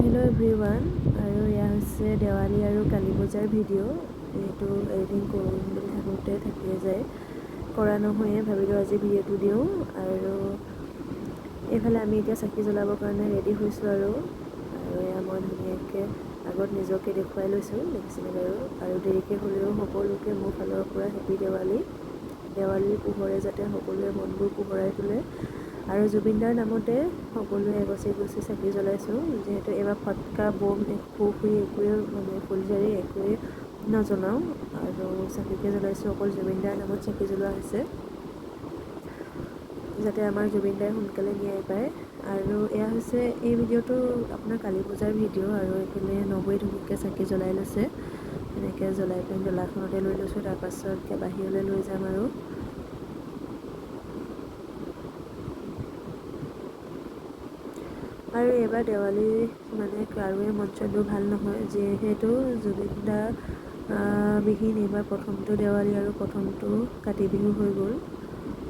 hello everyone আৰু এয়া হৈছে দেৱালী আৰু কালী পূজাৰ ভিডিঅ' এইটো এডিটিং কৰোঁ বুলি থাকোঁতে থাকিয়ে যায় কৰা নহয়ে ভাবিলোঁ আজি ভিডিঅ'টো দিওঁ আৰু এইফালে আমি এতিয়া চাকি জ্বলাবৰ কাৰণে ৰেডি হৈছোঁ আৰু এয়া মই ধুনীয়াকৈ আগত নিজকে দেখুৱাই লৈছোঁ দেখিছেনে বাৰু আৰু দেৰিকৈ হ'লেও সকলোকে মোৰ ফালৰ পৰা হেপী দেৱালী দেৱালীৰ পোহৰে যাতে সকলোৱে মনবোৰ পোহৰাই তোলে আৰু জুবিনদাৰ নামতে সকলোৱে এগছি এগছি চাকি জ্বলাইছোঁ যিহেতু এইবাৰ ফটকা বম ফুৰফুৰি একোৱে ফুলজাৰি একোৱে নজ্বলাওঁ আৰু চাকিকে জ্বলাইছোঁ অকল জুবিনদাৰ নামত চাকি জ্বলোৱা হৈছে যাতে আমাৰ জুবিনদাই সোনকালে ন্যায় পায় আৰু এয়া হৈছে এই ভিডিঅ'টো আপোনাৰ কালী পূজাৰ ভিডিঅ' আৰু এইফালে নবৌৱে ধুনীয়াকৈ চাকি জ্বলাই লৈছে এনেকৈ জ্বলাই পেলাই ডলাখনতে লৈ লৈছোঁ তাৰপাছত বাহিৰলৈ লৈ যাম আৰু এইবাৰ দেৱালী মানে কাৰোৱে মন চনবোৰ ভাল নহয় যিহেতু জুবিনদা বিহীন এইবাৰ প্ৰথমটো দেৱালী আৰু প্ৰথমটো কাতি বিহু হৈ গ'ল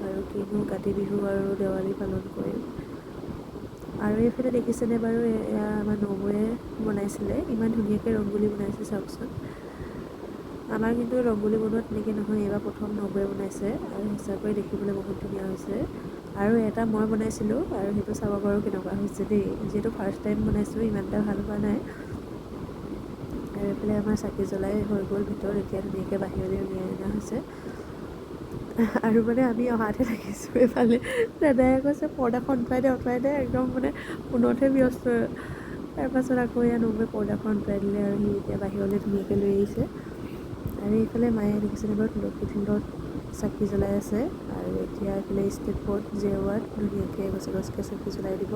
আৰু কিনো কাতি বিহু আৰু দেৱালী পালন কৰিম আৰু এইফালে দেখিছেনে বাৰু এয়া আমাৰ নবৌৱে বনাইছিলে ইমান ধুনীয়াকৈ ৰংগোলী বনাইছে চাওকচোন আমাৰ কিন্তু ৰংগোলী বনোৱা তেনেকৈ নহয় এইবাৰ প্ৰথম নবৌৱে বনাইছে আৰু সঁচাকৈ দেখিবলৈ বহুত ধুনীয়া হৈছে আৰু এটা মই বনাইছিলোঁ আৰু সেইটো চাব বাৰু কেনেকুৱা হৈছে দেই যিহেতু ফাৰ্ষ্ট টাইম বনাইছোঁ ইমান এটা ভাল হোৱা নাই আৰু এইফালে আমাৰ চাকি জ্বলাই হৈ গ'ল ভিতৰত এতিয়া ধুনীয়াকৈ বাহিৰলৈ উলিয়াই অনা হৈছে আৰু মানে আমি অহাতে থাকিছোঁ এইফালে দাদাই কৈছে পৰ্দাখন অঁতৰাই দে একদম মানে ফোনতহে ব্যস্ত তাৰপাছত আকৌ এয়া নবৌৱে পৰ্দাখন অঁতৰাই দিলে আৰু সি এতিয়া বাহিৰলৈ ধুনীয়াকৈ লৈ আহিছে আৰু এইফালে মায়ে দেখিছেনে বাৰু তুলসী তলত চাকি জ্বলাই আছে আৰু এতিয়া এইফালে ষ্টেপত জেওৰাত ধুনীয়াকৈ গছে গছকৈ চাকি জ্বলাই দিব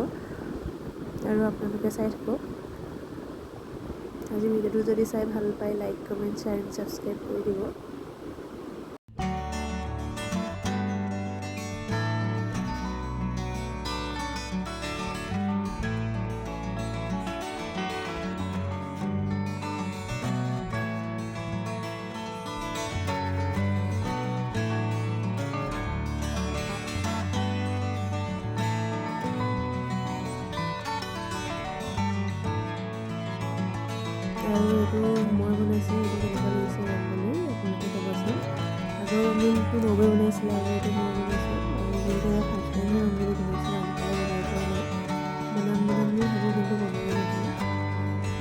আৰু আপোনালোকে চাই থাকক আজি ভিডিঅ'টো যদি চাই ভাল পায় like comment share and subscribe কৰি দিব আৰু এইটো মই বনাইছোঁ এইটো কেনেকুৱা লাগিছে ৰংগোলী আপোনালোকে ক'বচোন আগৰ ৰংগোলীটো নবৌৱে বনাইছিলে আৰু এইটো মই বনাইছোঁ আৰু যিহেতু এয়া ফাৰ্ষ্ট টাইমহে ৰংগোলী বনাইছোঁ আনকালে বনাই পোৱা নাই বনাম বুলি ভাবোঁ কিন্তু বনোৱা নহয়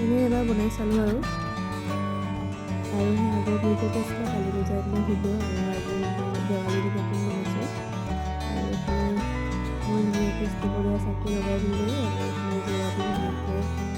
এনেই এবাৰ বনাই চালোঁ আৰু সেই আগৰ ভিডিঅ'টো আছিলে কালী পূজাৰ দিনৰ ভিডিঅ' আৰু আজি দেৱালী দিনাখন বনাইছোঁ আৰু এইফালে মই ধুনীয়াকৈ ষ্টেপৰীয়া চাকি লগাই দিলোঁ আৰু এইফালে জেওৰাটো ধুনীয়াকৈ